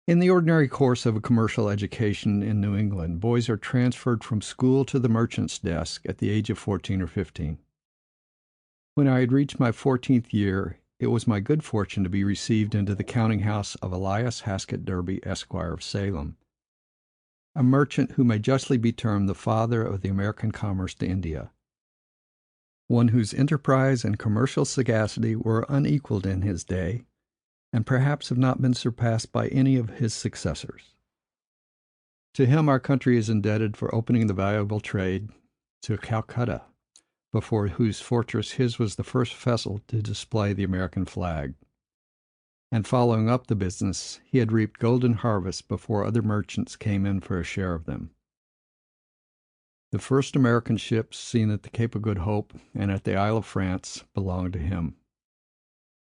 In the ordinary course of a commercial education in New England, boys are transferred from school to the merchant's desk at the age of 14 or 15. When I had reached my 14th year, it was my good fortune to be received into the counting house of Elias Haskett Derby, Esquire, of Salem, a merchant who may justly be termed the father of the American commerce to India, one whose enterprise and commercial sagacity were unequaled in his day, and perhaps have not been surpassed by any of his successors. To him our country is indebted for opening the valuable trade to Calcutta, before whose fortress his was the first vessel to display the American flag. And following up the business, he had reaped golden harvests before other merchants came in for a share of them. The first American ships seen at the Cape of Good Hope and at the Isle of France belonged to him.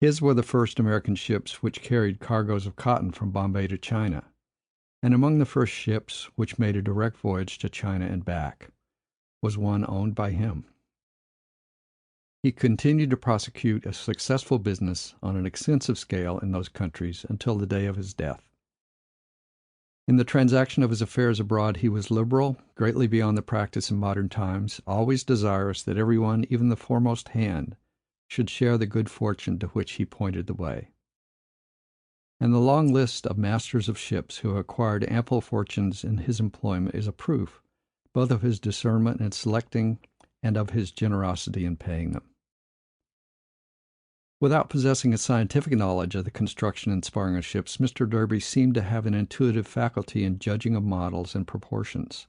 His were the first American ships which carried cargoes of cotton from Bombay to China, and among the first ships which made a direct voyage to China and back was one owned by him. He continued to prosecute a successful business on an extensive scale in those countries until the day of his death. In the transaction of his affairs abroad he was liberal, greatly beyond the practice in modern times, always desirous that every one, even the foremost hand, should share the good fortune to which he pointed the way. And the long list of masters of ships who acquired ample fortunes in his employment is a proof both of his discernment in selecting and of his generosity in paying them. Without possessing a scientific knowledge of the construction and sparring of ships, Mr. Derby seemed to have an intuitive faculty in judging of models and proportions,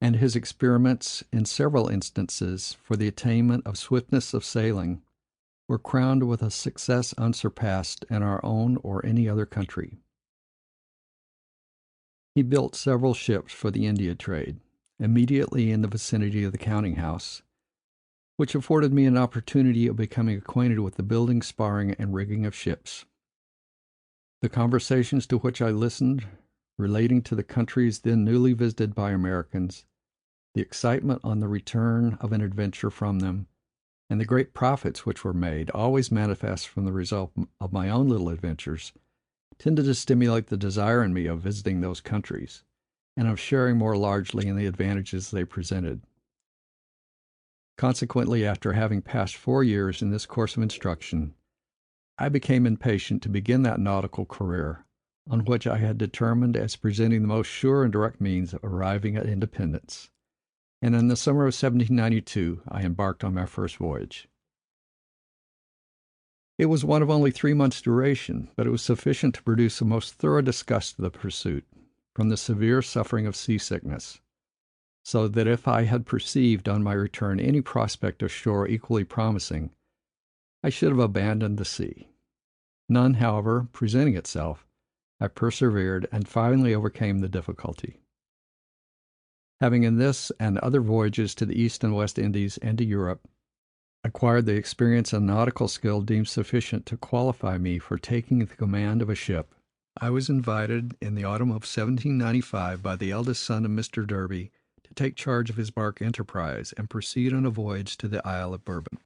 and his experiments, in several instances, for the attainment of swiftness of sailing, were crowned with a success unsurpassed in our own or any other country. He built several ships for the India trade, immediately in the vicinity of the counting house, which afforded me an opportunity of becoming acquainted with the building, sparring, and rigging of ships. The conversations to which I listened, relating to the countries then newly visited by Americans, the excitement on the return of an adventure from them, and the great profits which were made, always manifest from the result of my own little adventures, tended to stimulate the desire in me of visiting those countries, and of sharing more largely in the advantages they presented. Consequently, after having passed 4 years in this course of instruction, I became impatient to begin that nautical career, on which I had determined as presenting the most sure and direct means of arriving at independence, and in the summer of 1792 I embarked on my first voyage. It was one of only 3 months' duration, but it was sufficient to produce a most thorough disgust of the pursuit, from the severe suffering of seasickness, so that if I had perceived on my return any prospect of shore equally promising, I should have abandoned the sea. None, however, presenting itself, I persevered and finally overcame the difficulty. Having in this and other voyages to the East and West Indies and to Europe acquired the experience and nautical skill deemed sufficient to qualify me for taking the command of a ship, I was invited in the autumn of 1795 by the eldest son of Mr. Derby to take charge of his bark Enterprise and proceed on a voyage to the Isle of Bourbon.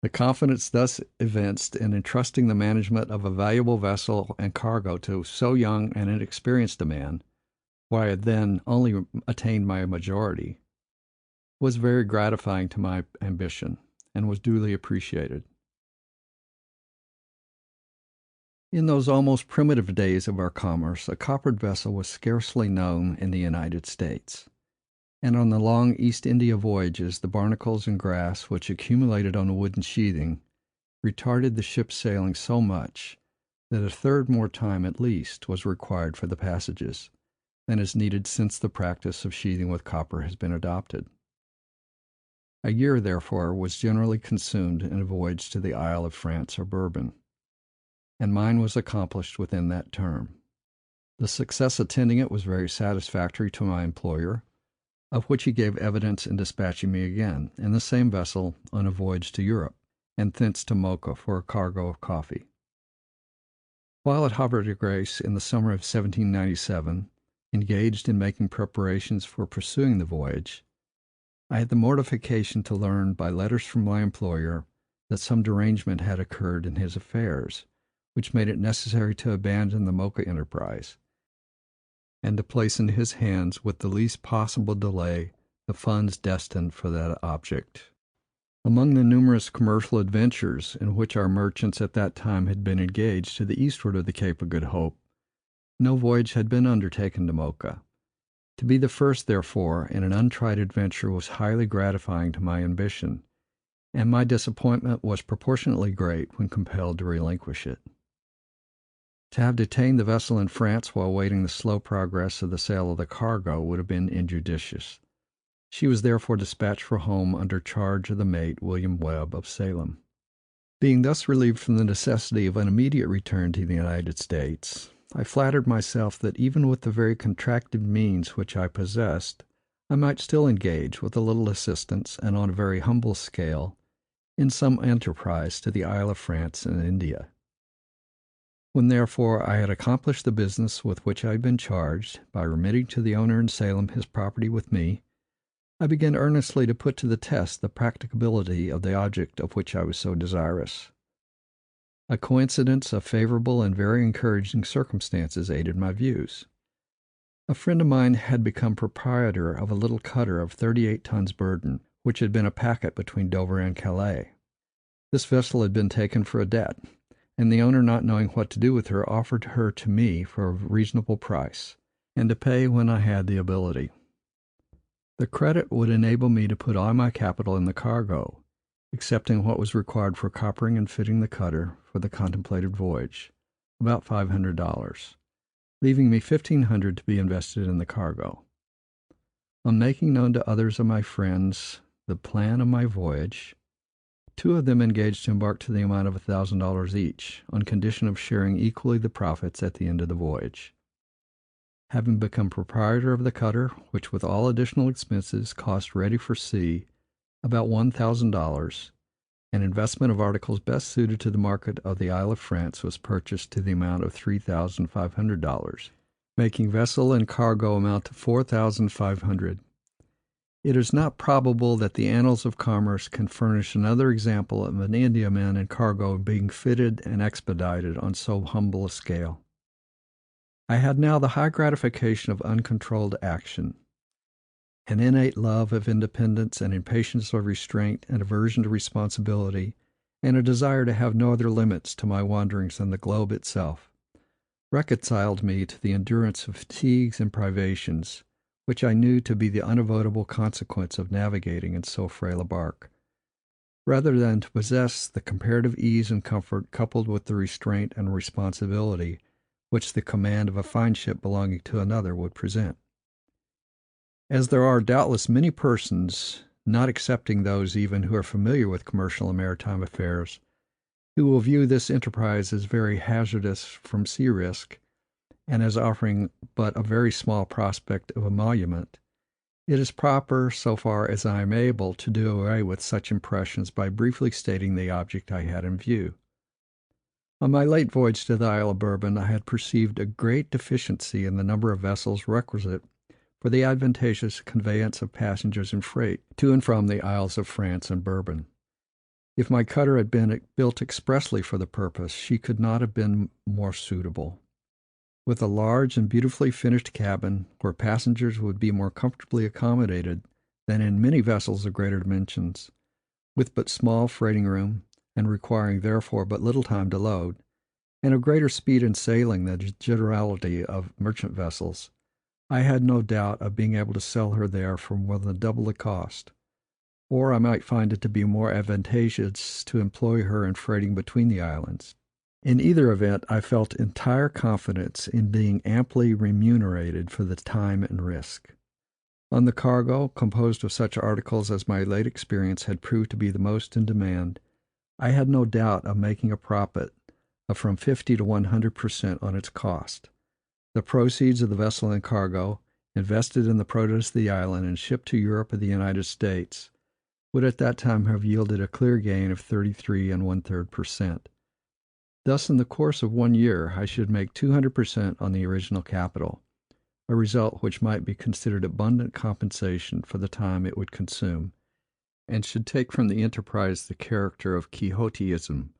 The confidence thus evinced in entrusting the management of a valuable vessel and cargo to so young and inexperienced a man, for I had then only attained my majority, was very gratifying to my ambition, and was duly appreciated. In those almost primitive days of our commerce, a coppered vessel was scarcely known in the United States, and on the long East India voyages the barnacles and grass which accumulated on the wooden sheathing retarded the ship's sailing so much that a third more time at least was required for the passages than is needed since the practice of sheathing with copper has been adopted. A year, therefore, was generally consumed in a voyage to the Isle of France or Bourbon, and mine was accomplished within that term. The success attending it was very satisfactory to my employer, of which he gave evidence in dispatching me again, in the same vessel, on a voyage to Europe, and thence to Mocha for a cargo of coffee. While at Havre de Grace in the summer of 1797, engaged in making preparations for pursuing the voyage, I had the mortification to learn by letters from my employer that some derangement had occurred in his affairs, which made it necessary to abandon the Mocha enterprise, and to place in his hands, with the least possible delay, the funds destined for that object. Among the numerous commercial adventures in which our merchants at that time had been engaged to the eastward of the Cape of Good Hope, no voyage had been undertaken to Mocha. To be the first, therefore, in an untried adventure was highly gratifying to my ambition, and my disappointment was proportionately great when compelled to relinquish it. To have detained the vessel in France while waiting the slow progress of the sale of the cargo would have been injudicious. She was therefore dispatched for home under charge of the mate, William Webb, of Salem. Being thus relieved from the necessity of an immediate return to the United States, I flattered myself that even with the very contracted means which I possessed, I might still engage, with a little assistance, and on a very humble scale, in some enterprise to the Isle of France and India. When, therefore, I had accomplished the business with which I had been charged, by remitting to the owner in Salem his property with me, I began earnestly to put to the test the practicability of the object of which I was so desirous. A coincidence of favorable and very encouraging circumstances aided my views. A friend of mine had become proprietor of a little cutter of 38 tons burden, which had been a packet between Dover and Calais. This vessel had been taken for a debt, and the owner, not knowing what to do with her, offered her to me for a reasonable price, and to pay when I had the ability. The credit would enable me to put all my capital in the cargo, excepting what was required for coppering and fitting the cutter for the contemplated voyage, about $500, leaving me $1,500 to be invested in the cargo. On making known to others of my friends the plan of my voyage, 2 of them engaged to embark to the amount of $1,000 each, on condition of sharing equally the profits at the end of the voyage. Having become proprietor of the cutter, which with all additional expenses cost ready for sea about $1,000, an investment of articles best suited to the market of the Isle of France was purchased to the amount of $3,500, making vessel and cargo amount to $4,500. It is not probable that the annals of commerce can furnish another example of an Indiaman and cargo being fitted and expedited on so humble a scale. I had now the high gratification of uncontrolled action. An innate love of independence, an impatience of restraint, an aversion to responsibility, and a desire to have no other limits to my wanderings than the globe itself, reconciled me to the endurance of fatigues and privations, which I knew to be the unavoidable consequence of navigating in so frail a bark, rather than to possess the comparative ease and comfort, coupled with the restraint and responsibility, which the command of a fine ship belonging to another would present. As there are doubtless many persons, not excepting those even who are familiar with commercial and maritime affairs, who will view this enterprise as very hazardous from sea risk, and as offering but a very small prospect of emolument, it is proper, so far as I am able, to do away with such impressions by briefly stating the object I had in view. On my late voyage to the Isle of Bourbon, I had perceived a great deficiency in the number of vessels requisite for the advantageous conveyance of passengers and freight to and from the Isles of France and Bourbon. If my cutter had been built expressly for the purpose, she could not have been more suitable. With a large and beautifully finished cabin, where passengers would be more comfortably accommodated than in many vessels of greater dimensions, with but small freighting room, and requiring therefore but little time to load, and of greater speed in sailing than the generality of merchant vessels, I had no doubt of being able to sell her there for more than double the cost, or I might find it to be more advantageous to employ her in freighting between the islands. In either event, I felt entire confidence in being amply remunerated for the time and risk. On the cargo, composed of such articles as my late experience had proved to be the most in demand, I had no doubt of making a profit of from 50 to 100% on its cost. The proceeds of the vessel and cargo, invested in the produce of the island and shipped to Europe or the United States, would at that time have yielded a clear gain of 33 1/3 per cent. Thus, in the course of 1 year, I should make 200% on the original capital, a result which might be considered abundant compensation for the time it would consume, and should take from the enterprise the character of Quixotism,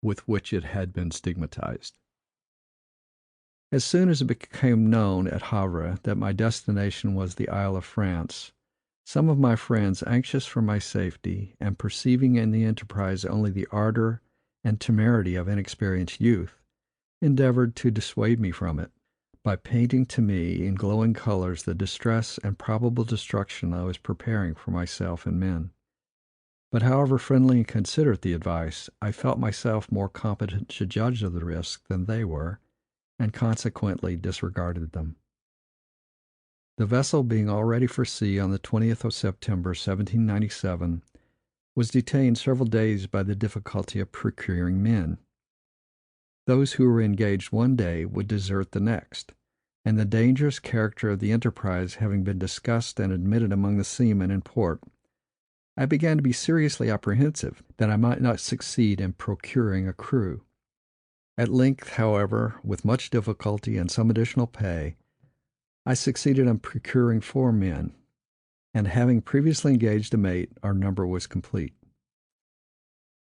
with which it had been stigmatized. As soon as it became known at Havre that my destination was the Isle of France, some of my friends, anxious for my safety, and perceiving in the enterprise only the ardor and temerity of inexperienced youth, endeavored to dissuade me from it, by painting to me in glowing colors the distress and probable destruction I was preparing for myself and men. But however friendly and considerate the advice, I felt myself more competent to judge of the risk than they were, and consequently disregarded them. The vessel being all ready for sea on the 20th of September, 1797, was detained several days by the difficulty of procuring men. Those who were engaged one day would desert the next, and the dangerous character of the enterprise having been discussed and admitted among the seamen in port, I began to be seriously apprehensive that I might not succeed in procuring a crew. At length, however, with much difficulty and some additional pay, I succeeded in procuring 4 men, and having previously engaged a mate, our number was complete.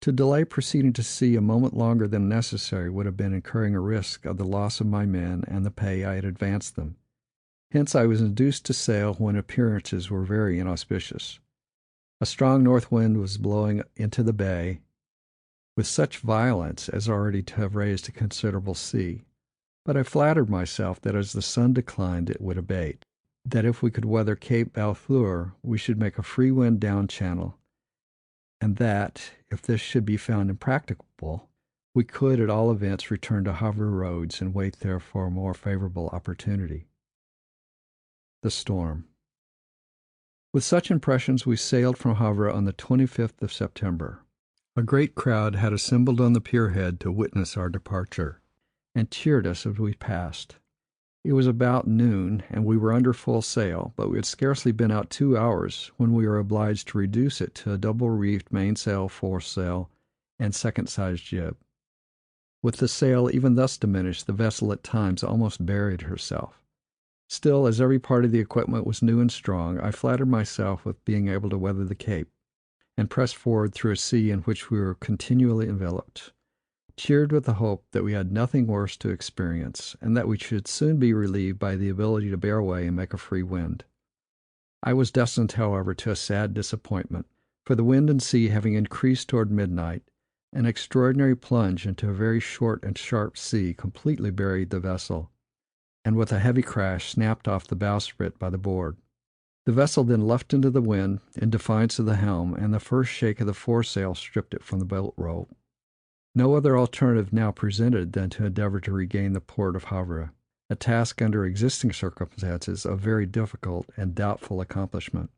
To delay proceeding to sea a moment longer than necessary would have been incurring a risk of the loss of my men and the pay I had advanced them. Hence I was induced to sail when appearances were very inauspicious. A strong north wind was blowing into the bay, with such violence as already to have raised a considerable sea; but I flattered myself that as the sun declined it would abate; that if we could weather Cape Barfleur we should make a free wind down channel; and that, if this should be found impracticable, we could at all events return to Havre Roads and wait there for a more favorable opportunity. The storm. With such impressions we sailed from Havre on the 25th of September. A great crowd had assembled on the pier head to witness our departure, and cheered us as we passed. It was about noon, and we were under full sail, but we had scarcely been out 2 hours when we were obliged to reduce it to a double reefed mainsail, foresail, and second sized jib. With the sail even thus diminished, the vessel at times almost buried herself. Still, as every part of the equipment was new and strong, I flattered myself with being able to weather the Cape, and pressed forward through a sea in which we were continually enveloped, cheered with the hope that we had nothing worse to experience, and that we should soon be relieved by the ability to bear away and make a free wind. I was destined, however, to a sad disappointment, for the wind and sea having increased toward midnight, an extraordinary plunge into a very short and sharp sea completely buried the vessel, and with a heavy crash snapped off the bowsprit by the board. The vessel then luffed into the wind, in defiance of the helm, and the first shake of the foresail stripped it from the bolt rope. No other alternative now presented than to endeavor to regain the port of Havre, a task under existing circumstances of very difficult and doubtful accomplishment.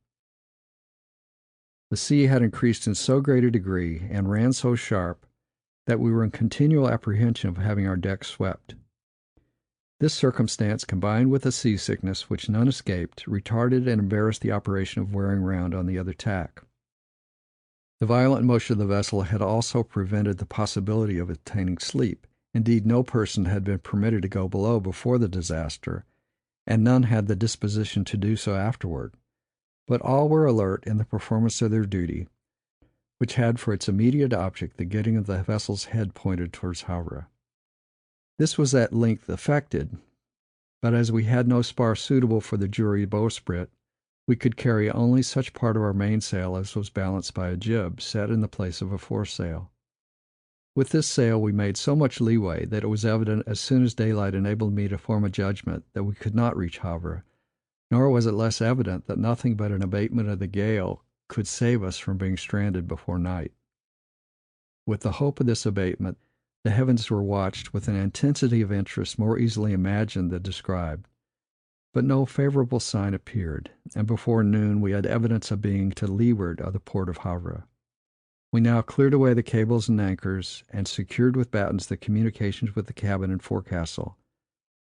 The sea had increased in so great a degree, and ran so sharp, that we were in continual apprehension of having our decks swept. This circumstance, combined with a seasickness which none escaped, retarded and embarrassed the operation of wearing round on the other tack. The violent motion of the vessel had also prevented the possibility of obtaining sleep. Indeed, no person had been permitted to go below before the disaster, and none had the disposition to do so afterward; but all were alert in the performance of their duty, which had for its immediate object the getting of the vessel's head pointed towards Havre. This was at length effected, but as we had no spar suitable for the jury bowsprit, we could carry only such part of our mainsail as was balanced by a jib, set in the place of a foresail. With this sail we made so much leeway, that it was evident, as soon as daylight enabled me to form a judgment, that we could not reach Havre; nor was it less evident that nothing but an abatement of the gale could save us from being stranded before night. With the hope of this abatement, the heavens were watched with an intensity of interest more easily imagined than described; but no favorable sign appeared, and before noon we had evidence of being to leeward of the port of Havre. We now cleared away the cables and anchors, and secured with battens the communications with the cabin and forecastle.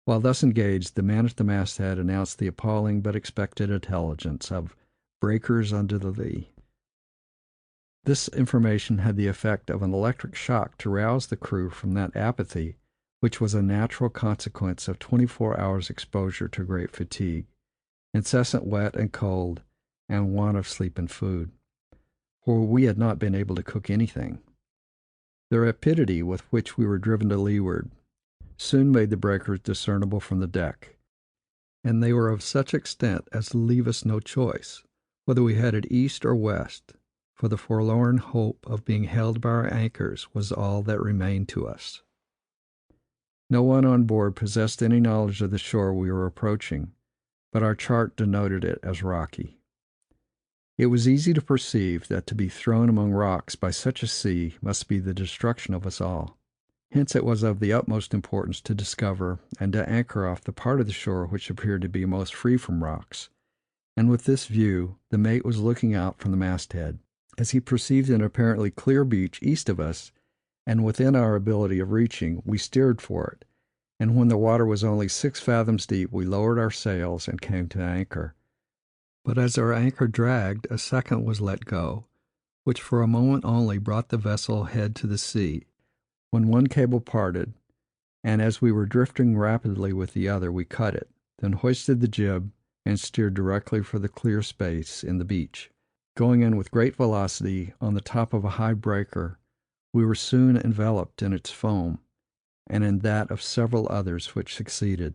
While thus engaged, the man at the masthead announced the appalling but expected intelligence of breakers under the lee. This information had the effect of an electric shock to rouse the crew from that apathy which was a natural consequence of 24 hours' exposure to great fatigue, incessant wet and cold, and want of sleep and food; for we had not been able to cook anything. The rapidity with which we were driven to leeward soon made the breakers discernible from the deck, and they were of such extent as to leave us no choice, whether we headed east or west, for the forlorn hope of being held by our anchors was all that remained to us. No one on board possessed any knowledge of the shore we were approaching, but our chart denoted it as rocky. It was easy to perceive that to be thrown among rocks by such a sea must be the destruction of us all. Hence it was of the utmost importance to discover and to anchor off the part of the shore which appeared to be most free from rocks, and with this view the mate was looking out from the masthead. As he perceived an apparently clear beach east of us, and within our ability of reaching, we steered for it, and when the water was only 6 fathoms deep, we lowered our sails and came to anchor. But as our anchor dragged, a second was let go, which for a moment only brought the vessel head to the sea, when one cable parted, and as we were drifting rapidly with the other, we cut it, then hoisted the jib, and steered directly for the clear space in the beach. Going in with great velocity on the top of a high breaker, we were soon enveloped in its foam, and in that of several others which succeeded.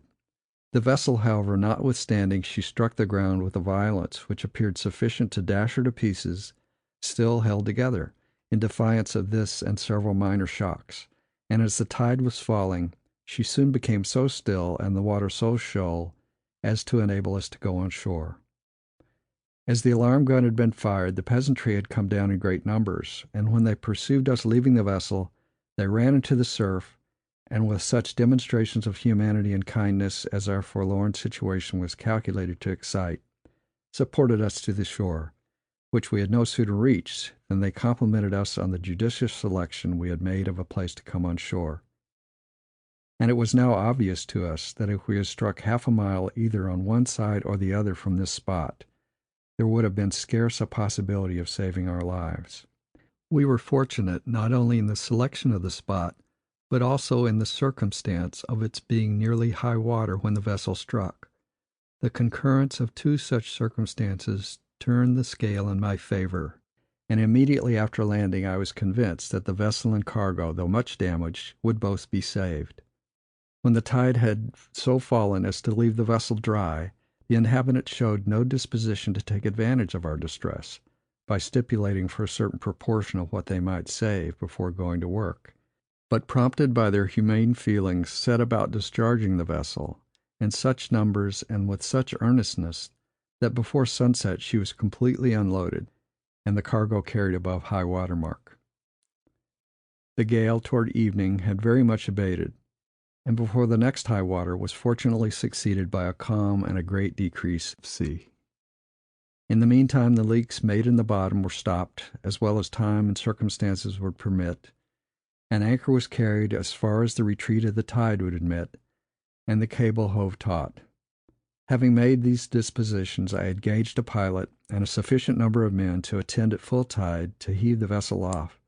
The vessel, however, notwithstanding she struck the ground with a violence which appeared sufficient to dash her to pieces, still held together, in defiance of this and several minor shocks, and as the tide was falling, she soon became so still, and the water so shoal, as to enable us to go on shore. As the alarm gun had been fired, the peasantry had come down in great numbers, and when they perceived us leaving the vessel, they ran into the surf, and with such demonstrations of humanity and kindness as our forlorn situation was calculated to excite, supported us to the shore, which we had no sooner reached than they complimented us on the judicious selection we had made of a place to come on shore. And it was now obvious to us that if we had struck half a mile either on one side or the other from this spot, there would have been scarce a possibility of saving our lives. We were fortunate not only in the selection of the spot, but also in the circumstance of its being nearly high water when the vessel struck. The concurrence of two such circumstances turned the scale in my favor, and immediately after landing I was convinced that the vessel and cargo, though much damaged, would both be saved. When the tide had so fallen as to leave the vessel dry, the inhabitants showed no disposition to take advantage of our distress, by stipulating for a certain proportion of what they might save before going to work, but prompted by their humane feelings, set about discharging the vessel, in such numbers and with such earnestness, that before sunset she was completely unloaded, and the cargo carried above high water mark. The gale, toward evening, had very much abated, and before the next high water was fortunately succeeded by a calm and a great decrease of sea. In the meantime, the leaks made in the bottom were stopped, as well as time and circumstances would permit. An anchor was carried as far as the retreat of the tide would admit, and the cable hove taut. Having made these dispositions, I engaged a pilot and a sufficient number of men to attend at full tide to heave the vessel off,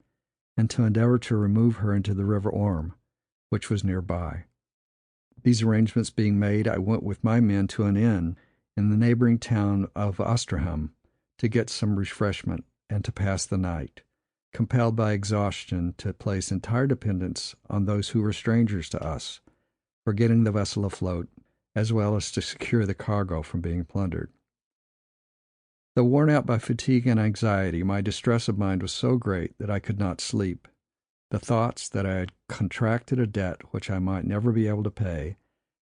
and to endeavor to remove her into the river Orme, which was near by. These arrangements being made, I went with my men to an inn in the neighboring town of Osterham to get some refreshment and to pass the night, compelled by exhaustion to place entire dependence on those who were strangers to us, for getting the vessel afloat, as well as to secure the cargo from being plundered. Though worn out by fatigue and anxiety, my distress of mind was so great that I could not sleep. The thoughts that I had contracted a debt which I might never be able to pay,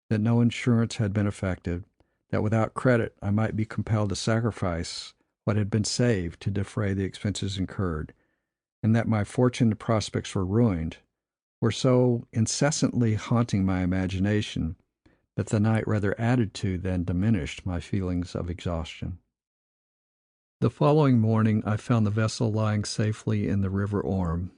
that no insurance had been effected, that without credit I might be compelled to sacrifice what had been saved to defray the expenses incurred, and that my fortune and prospects were ruined, were so incessantly haunting my imagination that the night rather added to than diminished my feelings of exhaustion. The following morning I found the vessel lying safely in the river Orme,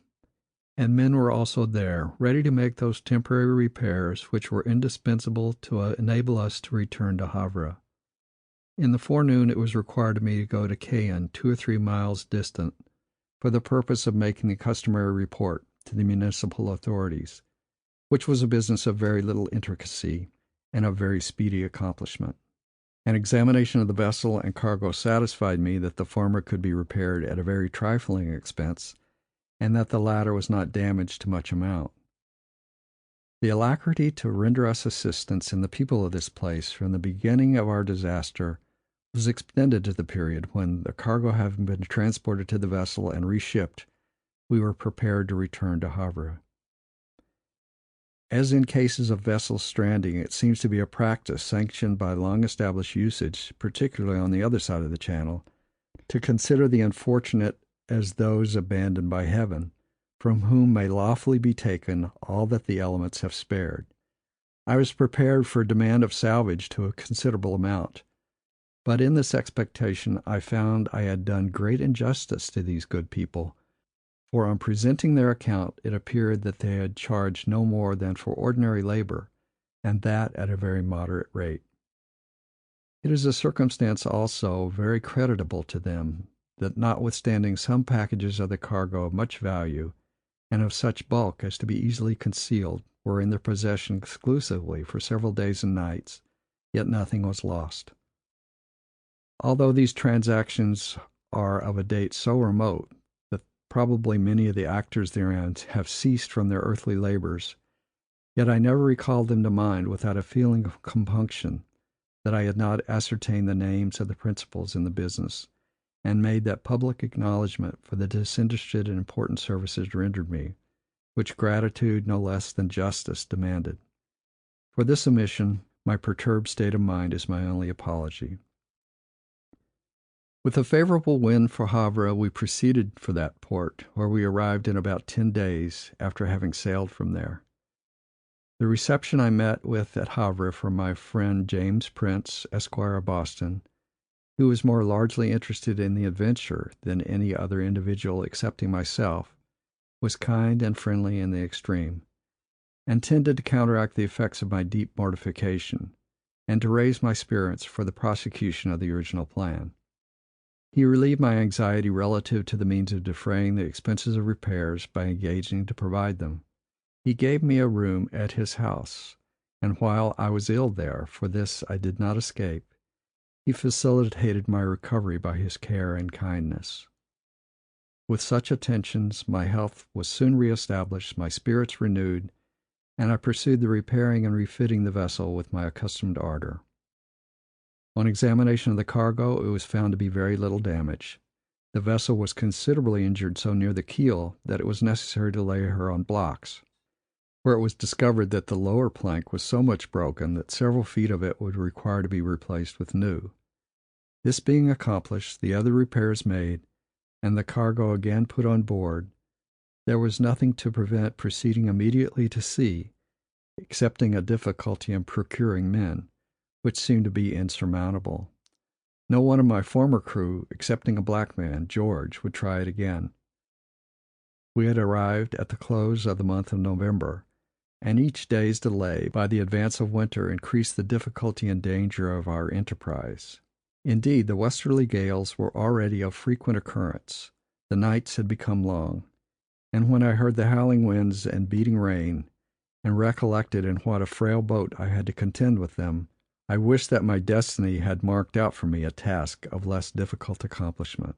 and men were also there, ready to make those temporary repairs which were indispensable to enable us to return to Havre. In the forenoon it was required of me to go to Caen, 2 or 3 miles distant, for the purpose of making the customary report to the municipal authorities, which was a business of very little intricacy and of very speedy accomplishment. An examination of the vessel and cargo satisfied me that the former could be repaired at a very trifling expense, and that the latter was not damaged to much amount. The alacrity to render us assistance in the people of this place from the beginning of our disaster was extended to the period when, the cargo having been transported to the vessel and reshipped, we were prepared to return to Havre. As in cases of vessels stranding, it seems to be a practice sanctioned by long-established usage, particularly on the other side of the Channel, to consider the unfortunate as those abandoned by Heaven, from whom may lawfully be taken all that the elements have spared. I was prepared for a demand of salvage to a considerable amount, but in this expectation I found I had done great injustice to these good people, for on presenting their account it appeared that they had charged no more than for ordinary labor, and that at a very moderate rate. It is a circumstance also very creditable to them, that notwithstanding some packages of the cargo of much value, and of such bulk as to be easily concealed, were in their possession exclusively for several days and nights, yet nothing was lost. Although these transactions are of a date so remote that probably many of the actors therein have ceased from their earthly labors, yet I never recalled them to mind without a feeling of compunction that I had not ascertained the names of the principals in the business, and made that public acknowledgment for the disinterested and important services rendered me, which gratitude no less than justice demanded. For this omission, my perturbed state of mind is my only apology. With a favorable wind for Havre, we proceeded for that port, where we arrived in about 10 days after having sailed from there. The reception I met with at Havre from my friend James Prince, Esquire of Boston, who was more largely interested in the adventure than any other individual excepting myself, was kind and friendly in the extreme, and tended to counteract the effects of my deep mortification, and to raise my spirits for the prosecution of the original plan. He relieved my anxiety relative to the means of defraying the expenses of repairs by engaging to provide them. He gave me a room at his house, and while I was ill there, for this I did not escape, he facilitated my recovery by his care and kindness. With such attentions, my health was soon reestablished, my spirits renewed, and I pursued the repairing and refitting the vessel with my accustomed ardor. On examination of the cargo, it was found to be very little damage. The vessel was considerably injured so near the keel that it was necessary to lay her on blocks, where it was discovered that the lower plank was so much broken that several feet of it would require to be replaced with new. This being accomplished, the other repairs made, and the cargo again put on board, there was nothing to prevent proceeding immediately to sea, excepting a difficulty in procuring men, which seemed to be insurmountable. No one of my former crew, excepting a black man, George, would try it again. We had arrived at the close of the month of November, and each day's delay by the advance of winter increased the difficulty and danger of our enterprise. Indeed, the westerly gales were already of frequent occurrence, the nights had become long, and when I heard the howling winds and beating rain, and recollected in what a frail boat I had to contend with them, I wished that my destiny had marked out for me a task of less difficult accomplishment.